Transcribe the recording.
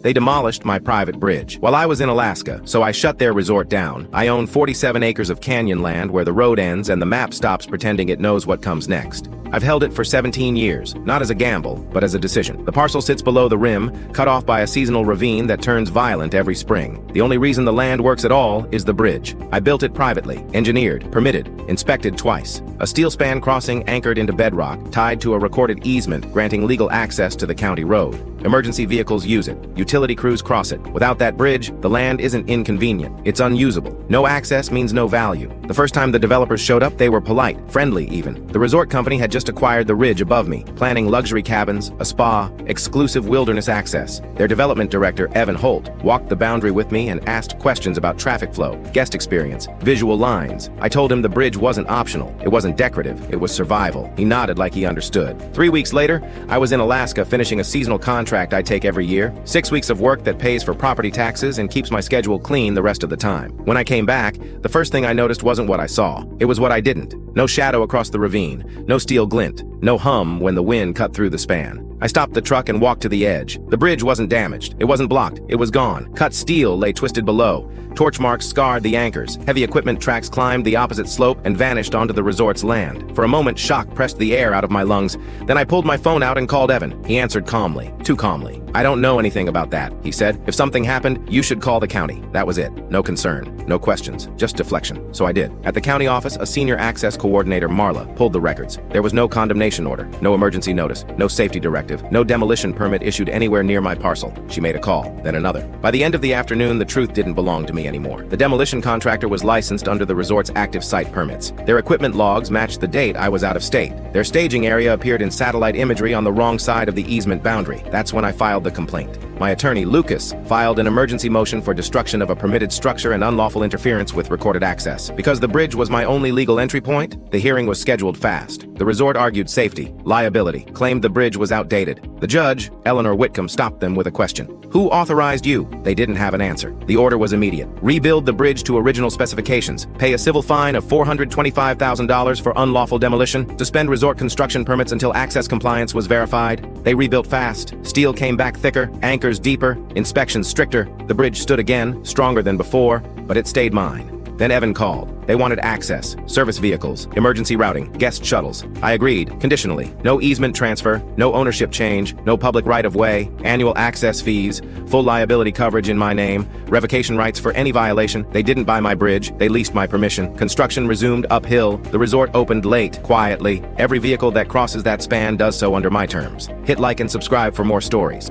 They demolished my private bridge while I was in Alaska, so I shut their resort down. I own 47 acres of canyon land where the road ends and the map stops pretending it knows what comes next. I've held it for 17 years, not as a gamble, but as a decision. The parcel sits below the rim, cut off by a seasonal ravine that turns violent every spring. The only reason the land works at all is the bridge. I built it privately, engineered, permitted, inspected twice. A steel span crossing anchored into bedrock, tied to a recorded easement granting legal access to the county road. Emergency vehicles use it. Utility crews cross it. Without that bridge, the land isn't inconvenient. It's unusable. No access means no value. The first time the developers showed up, they were polite, friendly even. The resort company had just acquired the ridge above me, planning luxury cabins, a spa, exclusive wilderness access. Their development director, Evan Holt, walked the boundary with me and asked questions about traffic flow, guest experience, visual lines. I told him the bridge wasn't optional. It wasn't decorative. It was survival. He nodded like he understood. 3 weeks later, I was in Alaska finishing a seasonal contract I take every year. 6 weeks of work that pays for property taxes and keeps my schedule clean the rest of the time. When I came back, the first thing I noticed wasn't what I saw. It was what I didn't. No shadow across the ravine, no steel glint, no hum when the wind cut through the span. I stopped the truck and walked to the edge. The bridge wasn't damaged. It wasn't blocked. It was gone. Cut steel lay twisted below. Torch marks scarred the anchors. Heavy equipment tracks climbed the opposite slope and vanished onto the resort's land. For a moment, shock pressed the air out of my lungs. Then I pulled my phone out and called Evan. He answered calmly, too calmly. "I don't know anything about that," he said. "If something happened, you should call the county." That was it. No concern, no questions, just deflection. So I did. At the county office, a senior access coordinator, Marla, pulled the records. There was no condemnation order, no emergency notice, no safety directive, no demolition permit issued anywhere near my parcel. She made a call, then another. By the end of the afternoon, the truth didn't belong to me anymore. The demolition contractor was licensed under the resort's active site permits. Their equipment logs matched the date I was out of state. Their staging area appeared in satellite imagery on the wrong side of the easement boundary. That's when I filed the complaint. My attorney, Lucas, filed an emergency motion for destruction of a permitted structure and unlawful interference with recorded access. Because the bridge was my only legal entry point, the hearing was scheduled fast. The resort argued safety, liability, claimed the bridge was outdated. The judge, Eleanor Whitcomb, stopped them with a question. "Who authorized you?" They didn't have an answer. The order was immediate. Rebuild the bridge to original specifications. Pay a civil fine of $425,000 for unlawful demolition. Suspend resort construction permits until access compliance was verified. They rebuilt fast. Steel came back thicker, anchors deeper, inspections stricter. The bridge stood again, stronger than before, but it stayed mine. Then Evan called. They wanted access, service vehicles, emergency routing, guest shuttles. I agreed, conditionally. No easement transfer, no ownership change, no public right-of-way, annual access fees, full liability coverage in my name, revocation rights for any violation. They didn't buy my bridge, they leased my permission. Construction resumed uphill. The resort opened late, quietly. Every vehicle that crosses that span does so under my terms. Hit like and subscribe for more stories.